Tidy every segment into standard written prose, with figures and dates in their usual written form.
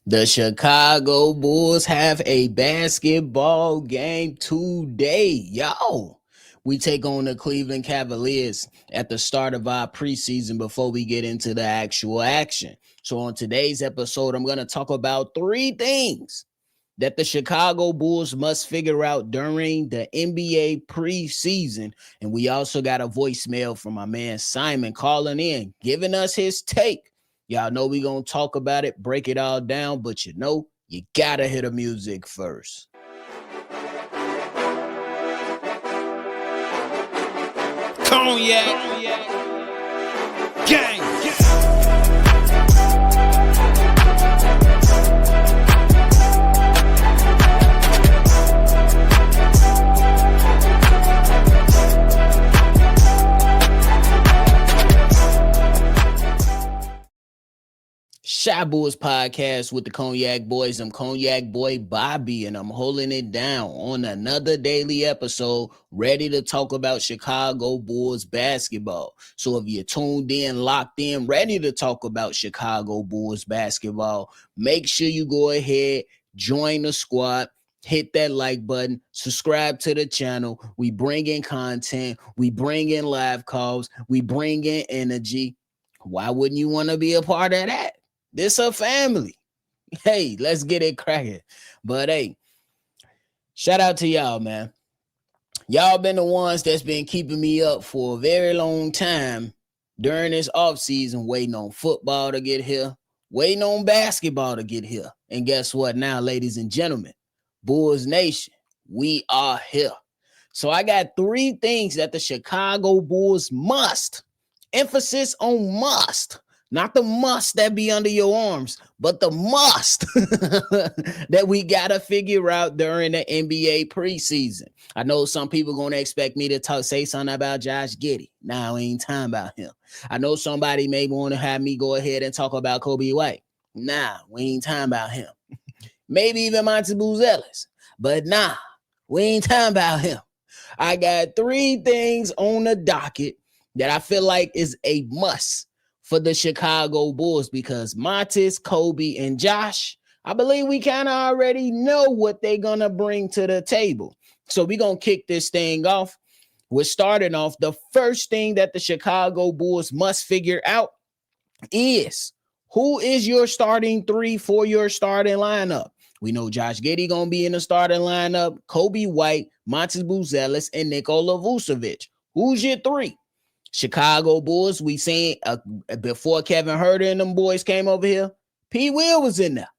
The Chicago Bulls have a basketball game today. Yo, we take on the Cleveland Cavaliers at the start of our preseason before we get into the actual action. So, on today's episode, I'm going to talk about three things that the Chicago Bulls must figure out during the NBA preseason. And we also got a voicemail from my man Simon calling in, giving us his take. Y'all know we gonna talk about it, break it all down, but you gotta hear the music first. Cognac, gang. Shy Bulls podcast with the Cognac Boys. I'm Cognac Boy Bobby, and I'm holding it down on another daily episode, ready to talk about Chicago Bulls basketball. So if you're tuned in, locked in, ready to talk about Chicago Bulls basketball, make sure you go ahead, join the squad. Hit that like button, subscribe to the channel. We bring in content, we bring in live calls, we bring in energy. Why wouldn't you want to be a part of that? This a family. Hey, let's get it cracking. But hey, shout out to y'all, man. Y'all been the ones that's been keeping me up for a very long time during this offseason, waiting on football to get here, waiting on basketball to get here. And guess what now, ladies and gentlemen? Bulls Nation, we are here. So I got three things that the Chicago Bulls must, emphasis on must, not the must that be under your arms, but the must that we got to figure out during the NBA preseason. I know some people going to expect me to say something about Josh Giddey. Nah, we ain't talking about him. I know somebody may want to have me go ahead and talk about Kobe White. Nah, we ain't talking about him. Maybe even Monty Buzelis. But nah, we ain't talking about him. I got three things on the docket that I feel like is a must for the Chicago Bulls, because Montes, Kobe, and Josh, I believe we kind of already know what they're going to bring to the table. So we're going to kick this thing off. We're starting off. The first thing that the Chicago Bulls must figure out is who is your starting three for your starting lineup. We know Josh Giddey going to be in the starting lineup, Kobe White, Montes Buzelis, and Nikola Vucevic. Who's your three? Chicago Bulls, we seen before Kevin Huerter and them boys came over here, P. Will was in there.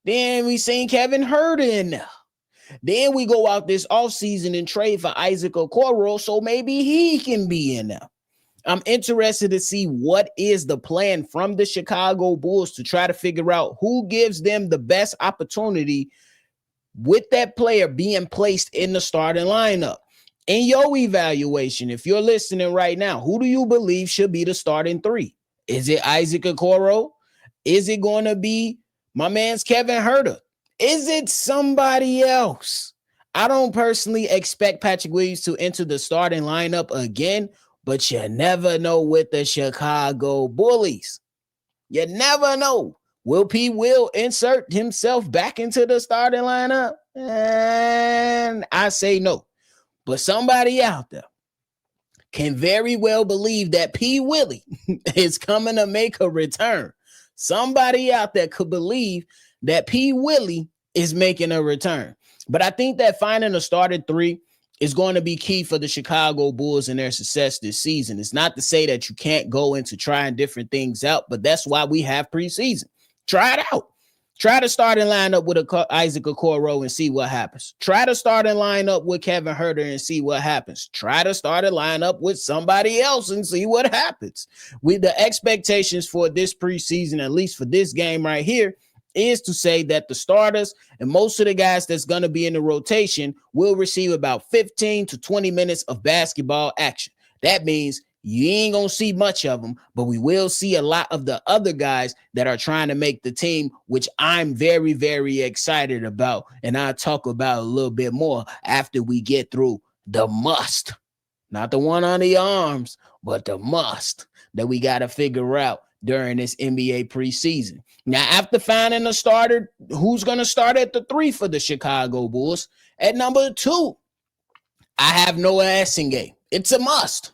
Then we seen Kevin Huerter in there. Then we go out this offseason and trade for Isaac Okoro, so maybe he can be in there. I'm interested to see what is the plan from the Chicago Bulls to try to figure out who gives them the best opportunity with that player being placed in the starting lineup. In your evaluation, if you're listening right now, who do you believe should be the starting three? Is it Isaac Okoro? Is it going to be my man's Kevin Huerter? Is it somebody else? I don't personally expect Patrick Williams to enter the starting lineup again, but you never know with the Chicago Bullies. You never know. Will P. Will insert himself back into the starting lineup? And I say no. But somebody out there can very well believe that P. Willie is coming to make a return. Somebody out there could believe that P. Willie is making a return. But I think that finding a starting three is going to be key for the Chicago Bulls and their success this season. It's not to say that you can't go into trying different things out, but that's why we have preseason. Try it out. Try to start and line up with Isaac Okoro and see what happens. Try to start and line up with Kevin Huerter and see what happens. Try to start and line up with somebody else and see what happens. With the expectations for this preseason, at least for this game right here, is to say that the starters and most of the guys that's going to be in the rotation will receive about 15 to 20 minutes of basketball action. That means you ain't going to see much of them, but we will see a lot of the other guys that are trying to make the team, which I'm very, very excited about. And I'll talk about a little bit more after we get through the must, not the one on the arms, but the must that we got to figure out during this NBA preseason. Now, after finding a starter, who's going to start at the 3 for the Chicago Bulls? At number 2, I have Noa Essengue. It's a must.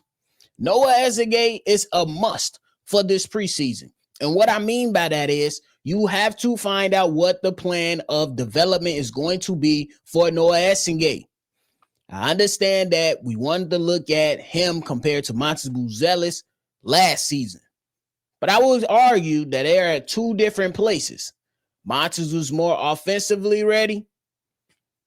Noa Essengue is a must for this preseason. And what I mean by that is you have to find out what the plan of development is going to be for Noa Essengue. I understand that we wanted to look at him compared to Montes Buzelis last season. But I would argue that they're at 2 different places. Montes was more offensively ready.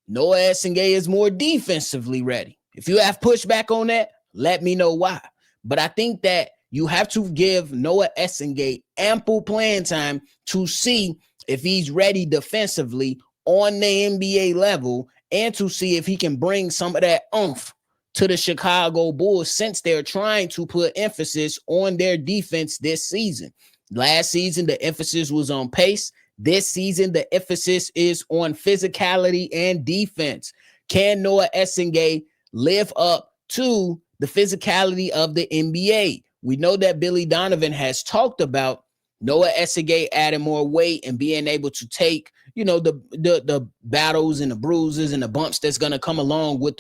Noa Essengue is more defensively ready. If you have pushback on that, let me know why. But I think that you have to give Noa Essengue ample playing time to see if he's ready defensively on the NBA level and to see if he can bring some of that oomph to the Chicago Bulls since they're trying to put emphasis on their defense this season. Last season, the emphasis was on pace. This season, the emphasis is on physicality and defense. Can Noa Essengue live up to the physicality of the NBA? We know that Billy Donovan has talked about Noa Essengue adding more weight and being able to take, the battles and the bruises and the bumps that's going to come along with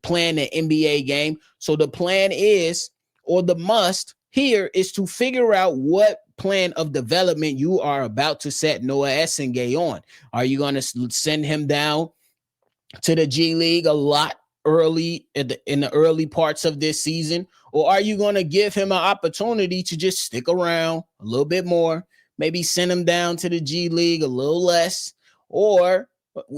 playing the NBA game. So the plan is, or the must here is to figure out what plan of development you are about to set Noa Essengue on. Are you going to send him down to the G League a lot early in the early parts of this season? Or are you going to give him an opportunity to just stick around a little bit more, maybe send him down to the G League a little less? Or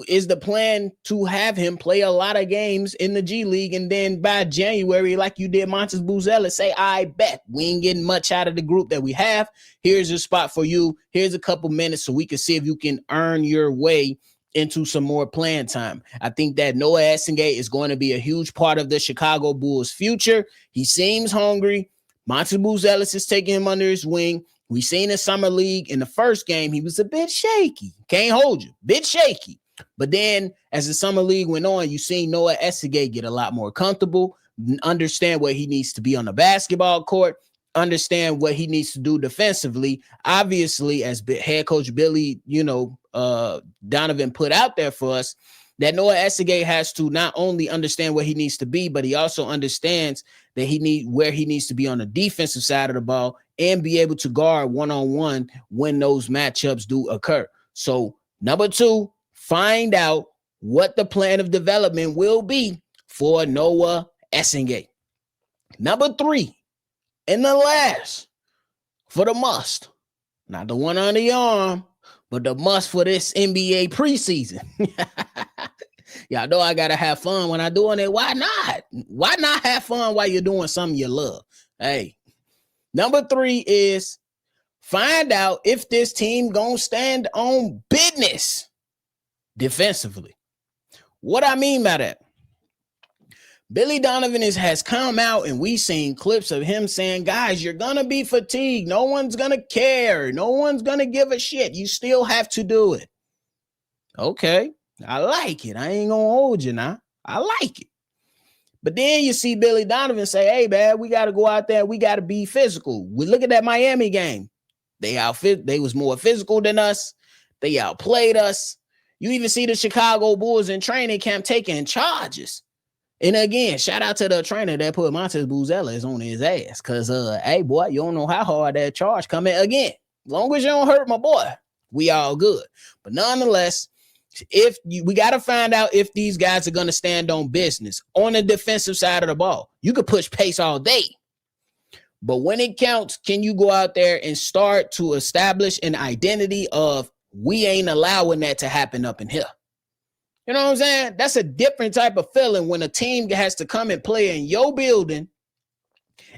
is the plan to have him play a lot of games in the G League and then by January, like you did Montes Buzelis, say, I bet we ain't getting much out of the group that we have. Here's a spot for you. Here's a couple minutes so we can see if you can earn your way into some more playing time. I think that Noa Essengue is going to be a huge part of the Chicago Bulls' future. He seems hungry. Montes Buzelis is taking him under his wing. We seen in Summer League in the first game, he was a bit shaky. Can't hold you. Bit shaky. But then as the Summer League went on, you seen Noa Essengue get a lot more comfortable, understand where he needs to be on the basketball court, understand what he needs to do defensively. Obviously, as head coach Billy, Donovan put out there for us, that Noa Essengue has to not only understand where he needs to be, but he also understands that where he needs to be on the defensive side of the ball and be able to guard one-on-one when those matchups do occur. So number 2, find out what the plan of development will be for Noa Essengue. Number 3, and the last for the must, not the one on the arm, but the must for this NBA preseason. Y'all know I got to have fun when I'm doing it. Why not? Why not have fun while you're doing something you love? Hey, number 3 is find out if this team gonna stand on business defensively. What I mean by that, Billy Donovan has come out and we seen clips of him saying, guys, you're going to be fatigued. No one's going to care. No one's going to give a shit. You still have to do it. Okay, I like it. I ain't going to hold you now. I like it. But then you see Billy Donovan say, hey, man, we got to go out there. We got to be physical. We look at that Miami game. They was more physical than us. They outplayed us. You even see the Chicago Bulls in training camp taking charges. And again, shout out to the trainer that put Montes Buzelis on his ass. Because, hey, boy, you don't know how hard that charge coming again. As long as you don't hurt my boy, we all good. But nonetheless, we got to find out if these guys are going to stand on business on the defensive side of the ball. You could push pace all day. But when it counts, can you go out there and start to establish an identity of we ain't allowing that to happen up in here? You know what I'm saying? That's a different type of feeling when a team has to come and play in your building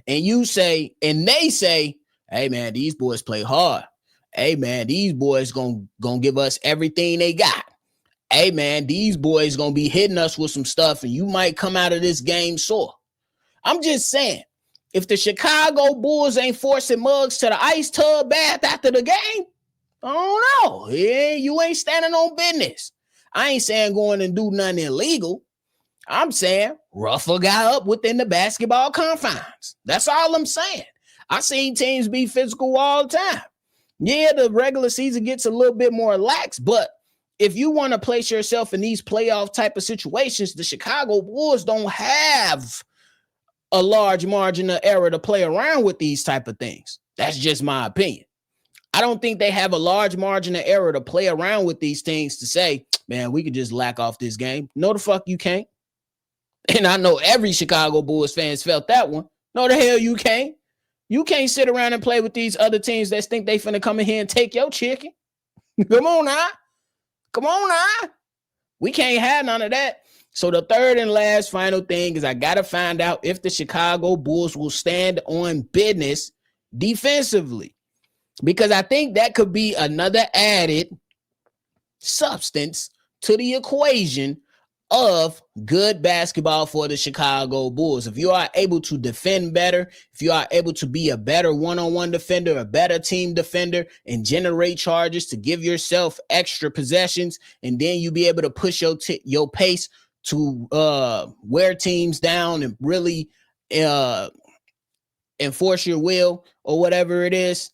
and they say, hey, man, these boys play hard. Hey, man, these boys gonna give us everything they got. Hey, man, these boys gonna be hitting us with some stuff and you might come out of this game sore. I'm just saying, if the Chicago Bulls ain't forcing mugs to the ice tub bath after the game, I don't know. Yeah, you ain't standing on business. I ain't saying going and do nothing illegal. I'm saying rough a guy up within the basketball confines. That's all I'm saying. I seen teams be physical all the time. Yeah, the regular season gets a little bit more lax, but if you want to place yourself in these playoff type of situations, the Chicago Bulls don't have a large margin of error to play around with these type of things. That's just my opinion. I don't think they have a large margin of error to play around with these things to say, man, we could just lack off this game. No, the fuck you can't. And I know every Chicago Bulls fans felt that one. No, the hell you can't. You can't sit around and play with these other teams that think they finna come in here and take your chicken. Come on now. Come on now. We can't have none of that. So the third and last final thing is I got to find out if the Chicago Bulls will stand on business defensively, because I think that could be another added substance to the equation of good basketball for the Chicago Bulls. If you are able to defend better, if you are able to be a better one-on-one defender, a better team defender, and generate charges to give yourself extra possessions, and then you be able to push your pace to wear teams down and really enforce your will or whatever it is,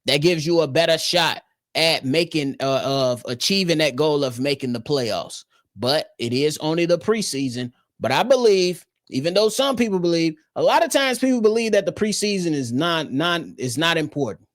that gives you a better shot at making of achieving that goal of making the playoffs. But it is only the preseason. But I believe, even though some people believe, a lot of times people believe that the preseason is not important.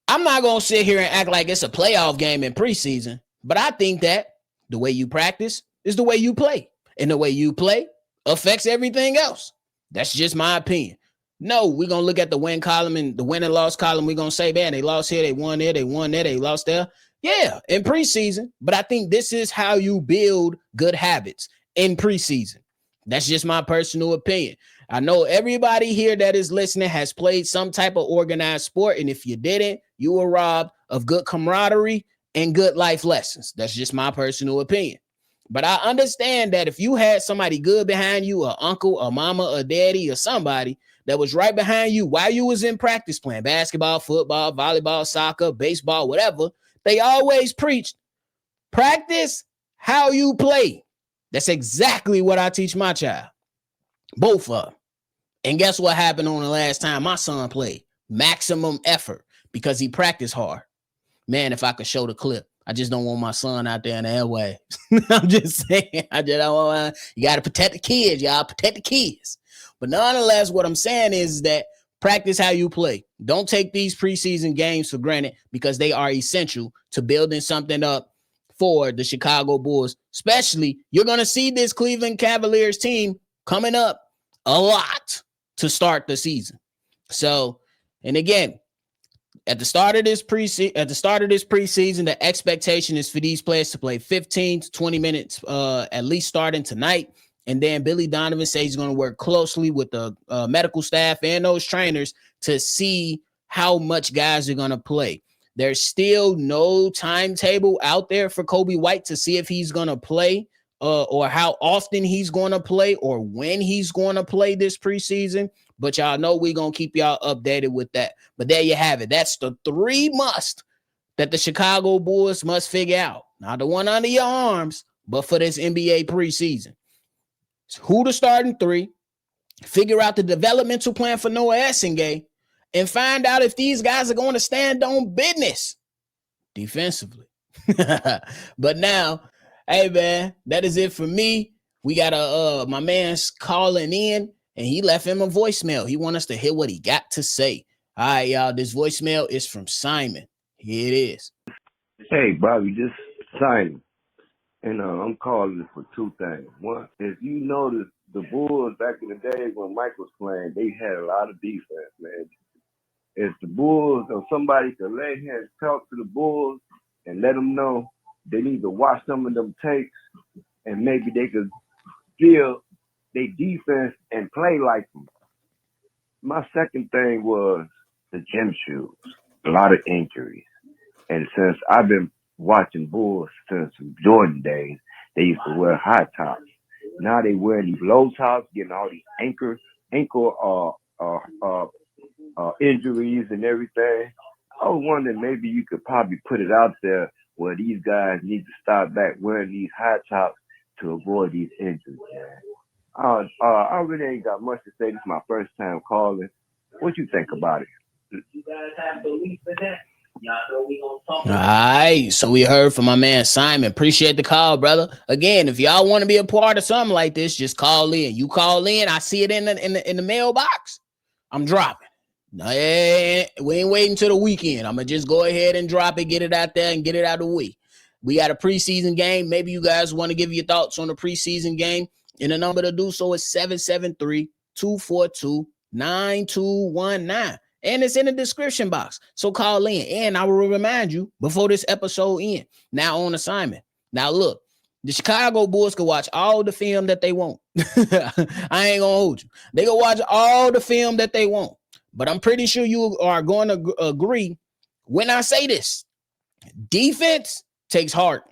I'm not gonna sit here and act like it's a playoff game in preseason, but I think that the way you practice is the way you play, and the way you play affects everything else. That's just my opinion. No, we're gonna look at the win column and the win and loss column. We're gonna say, man, they lost here, they won there, they won there, they lost there. Yeah, in preseason, but I think this is how you build good habits in preseason. That's just my personal opinion. I know everybody here that is listening has played some type of organized sport, and if you didn't, you were robbed of good camaraderie and good life lessons. That's just my personal opinion. But I understand that if you had somebody good behind you, a uncle, a mama, a daddy, or somebody that was right behind you while you was in practice playing basketball, football, volleyball, soccer, baseball, whatever, they always preached, practice how you play. That's exactly what I teach my child. Both of them. And guess what happened on the last time my son played? Maximum effort, because he practiced hard. Man, if I could show the clip. I just don't want my son out there in the airway. I'm just saying. I just don't want. You got to protect the kids, y'all. Protect the kids. But nonetheless, what I'm saying is that practice how you play. Don't take these preseason games for granted, because they are essential to building something up for the Chicago Bulls. Especially, you're going to see this Cleveland Cavaliers team coming up a lot to start the season. So, and again, at the start of this preseason, the expectation is for these players to play 15 to 20 minutes, at least starting tonight. And then Billy Donovan says he's going to work closely with the medical staff and those trainers to see how much guys are going to play. There's still no timetable out there for Kobe White to see if he's going to play or how often he's going to play or when he's going to play this preseason. But y'all know we're going to keep y'all updated with that. But there you have it. That's the 3 must that the Chicago Bulls must figure out. Not the one under your arms, but for this NBA preseason. Who to start in 3, figure out the developmental plan for Noa Essengue, and find out if these guys are going to stand on business defensively. But now, hey, man, that is it for me. We got my man's calling in, and he left him a voicemail. He wants us to hear what he got to say. All right, y'all, this voicemail is from Simon. Here it is. Hey, Bobby, this is Simon. And I'm calling for 2 things. One, if you notice, the Bulls back in the days when Mike was playing, they had a lot of defense, man. If the Bulls or somebody could let him talk to the Bulls and let them know they need to watch some of them tapes, and maybe they could build their defense and play like them. My second thing was the gym shoes. A lot of injuries. And since I've been watching Bulls since Jordan days, they used to wear high tops. Now they wear these low tops, getting all these ankle injuries and everything. I was wondering maybe you could probably put it out there where these guys need to start back wearing these high tops to avoid these injuries, man. I really ain't got much to say. This is my first time calling. What you think about it? You guys have belief in that? Y'all know we gonna talk All about right, so we heard from my man Simon. Appreciate the call, brother. Again, if y'all want to be a part of something like this, just call in. You call in, I see it in the mailbox. I'm dropping. Hey, we ain't waiting till the weekend. I'm gonna just go ahead and drop it, get it out there, and get it out of the way. We got a preseason game. Maybe you guys want to give your thoughts on the preseason game. And the number to do so is 773-242-9219. And it's in the description box. So call in. And I will remind you before this episode ends. Now on assignment. Now look, the Chicago Bulls can watch all the film that they want. I ain't gonna hold you. They can watch all the film that they want. But I'm pretty sure you are going to agree when I say this. Defense takes heart.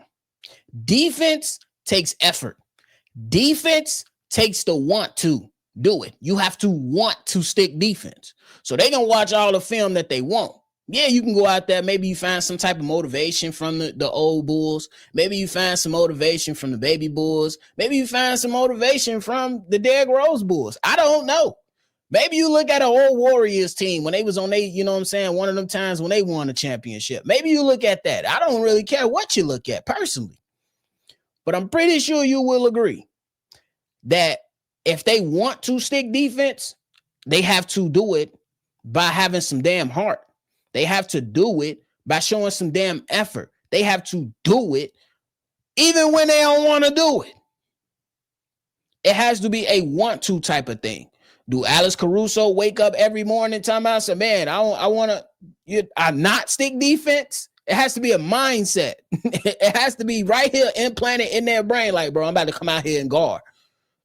Defense takes effort. Defense takes the want to do it. You have to want to stick defense. So they can watch all the film that they want. Yeah, you can go out there. Maybe you find some type of motivation from the old Bulls. Maybe you find some motivation from the baby Bulls. Maybe you find some motivation from the Derrick Rose Bulls. I don't know. Maybe you look at an old Warriors team when they was on you know what I'm saying, one of them times when they won a championship. Maybe you look at that. I don't really care what you look at personally. But I'm pretty sure you will agree that if they want to stick defense, they have to do it by having some damn heart. They have to do it by showing some damn effort. They have to do it even when they don't want to do it. It has to be a want to type of thing. Do Alex Caruso wake up every morning talking about, say, man, I want to not stick defense? It has to be a mindset. It has to be right here implanted in their brain. Like, bro, I'm about to come out here and guard.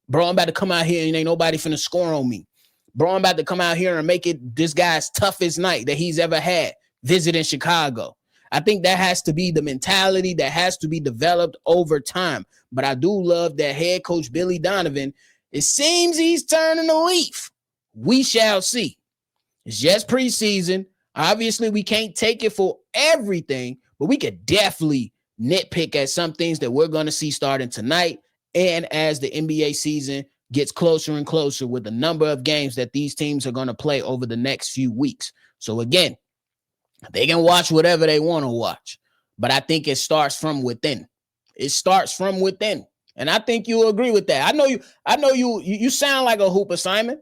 Bro, I'm about to come out here and ain't nobody finna score on me. Bro, I'm about to come out here and make it this guy's toughest night that he's ever had visiting Chicago. I think that has to be the mentality that has to be developed over time. But I do love that head coach Billy Donovan. It seems he's turning a leaf. We shall see. It's just preseason. Obviously, we can't take it for everything, but we could definitely nitpick at some things that we're going to see starting tonight and as the NBA season gets closer and closer with the number of games that these teams are going to play over the next few weeks. So again, they can watch whatever they want to watch, but I think it starts from within. It starts from within. And I think you'll agree with that. I know you sound like a hooper, Simon.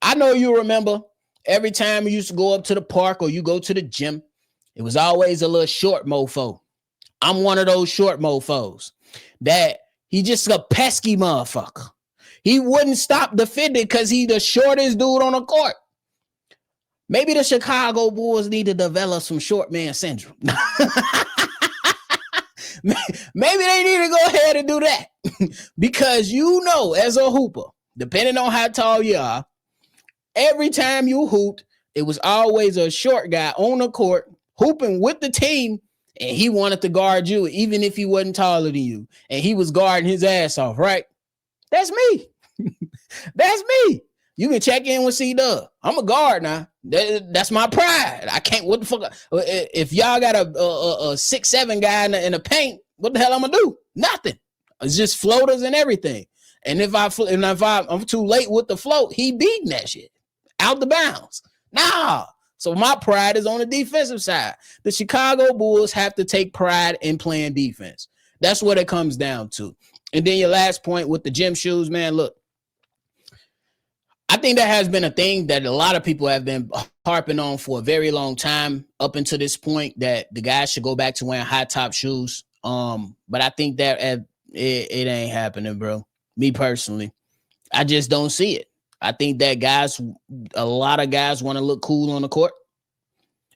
I know you remember every time you used to go up to the park or you go to the gym, it was always a little short mofo. I'm one of those short mofos that he just a pesky motherfucker. He wouldn't stop defending because he the shortest dude on the court. Maybe the Chicago Bulls need to develop some short man syndrome. Maybe they need to go ahead and do that because as a hooper, depending on how tall you are, every time you hooped, it was always a short guy on the court hooping with the team, and he wanted to guard you even if he wasn't taller than you, and he was guarding his ass off, right? That's me. That's me. You can check in with C-Dub. I'm a guard now. That's my pride. I can't. What the fuck? If y'all got a 6'7" guy in the paint, what the hell I'm gonna do? Nothing. It's just floaters and everything. And if I'm too late with the float, he beating that shit out the bounds. Nah. So my pride is on the defensive side. The Chicago Bulls have to take pride in playing defense. That's what it comes down to. And then your last point with the gym shoes, man. Look. I think that has been a thing that a lot of people have been harping on for a very long time up until this point that the guys should go back to wearing high top shoes. But I think that it ain't happening, bro. Me personally, I just don't see it. I think that a lot of guys want to look cool on the court.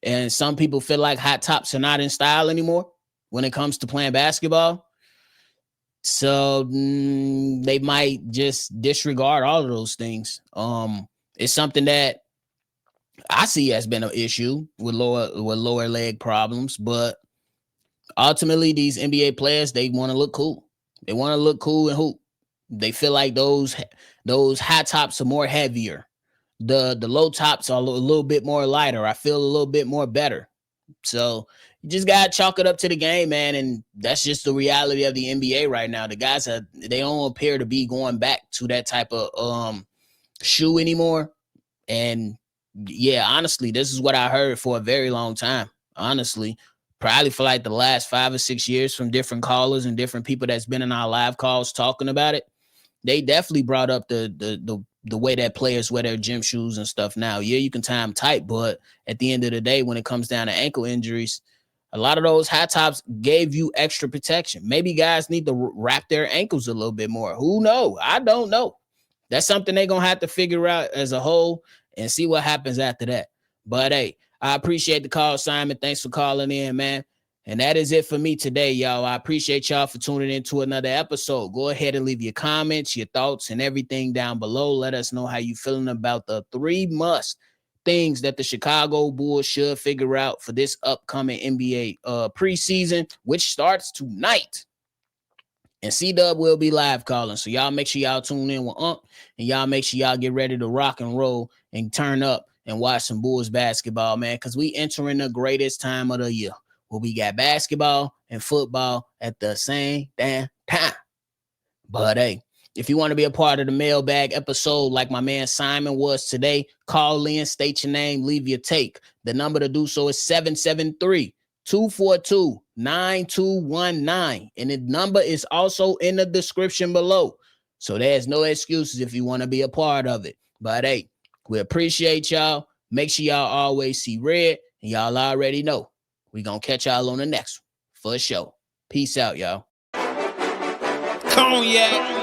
And some people feel like high tops are not in style anymore when it comes to playing basketball. So they might just disregard all of those things. It's something that I see has been an issue with lower leg problems, but ultimately these NBA players, they want to look cool. They want to look cool and hoop. They feel like those high tops are more heavier. The low tops are a little bit more lighter. I feel a little bit more better. So you just got to chalk it up to the game, man. And that's just the reality of the NBA right now. The guys, they don't appear to be going back to that type of shoe anymore. And yeah, honestly, this is what I heard for a very long time. Honestly, probably for like the last 5 or 6 years from different callers and different people that's been in our live calls talking about it. They definitely brought up the way that players wear their gym shoes and stuff now. Yeah, you can tie them tight, but at the end of the day, when it comes down to ankle injuries, a lot of those high tops gave you extra protection. Maybe guys need to wrap their ankles a little bit more. Who knows? I don't know. That's something they're going to have to figure out as a whole and see what happens after that. But hey, I appreciate the call, Simon. Thanks for calling in, man. And that is it for me today, y'all. I appreciate y'all for tuning in to another episode. Go ahead and leave your comments, your thoughts, and everything down below. Let us know how you feeling about the 3 must things that the Chicago Bulls should figure out for this upcoming NBA preseason, which starts tonight. And C-Dub will be live calling. So y'all make sure y'all tune in with Ump, and y'all make sure y'all get ready to rock and roll and turn up and watch some Bulls basketball, man, because we entering the greatest time of the year where we got basketball and football at the same damn time. But hey, if you want to be a part of the mailbag episode like my man Simon was today, call in, state your name, leave your take. The number to do so is 773-242-9219. And the number is also in the description below. So there's no excuses if you want to be a part of it. But hey, we appreciate y'all. Make sure y'all always see red. And y'all already know we're going to catch y'all on the next one for sure. Peace out, y'all. Cognac.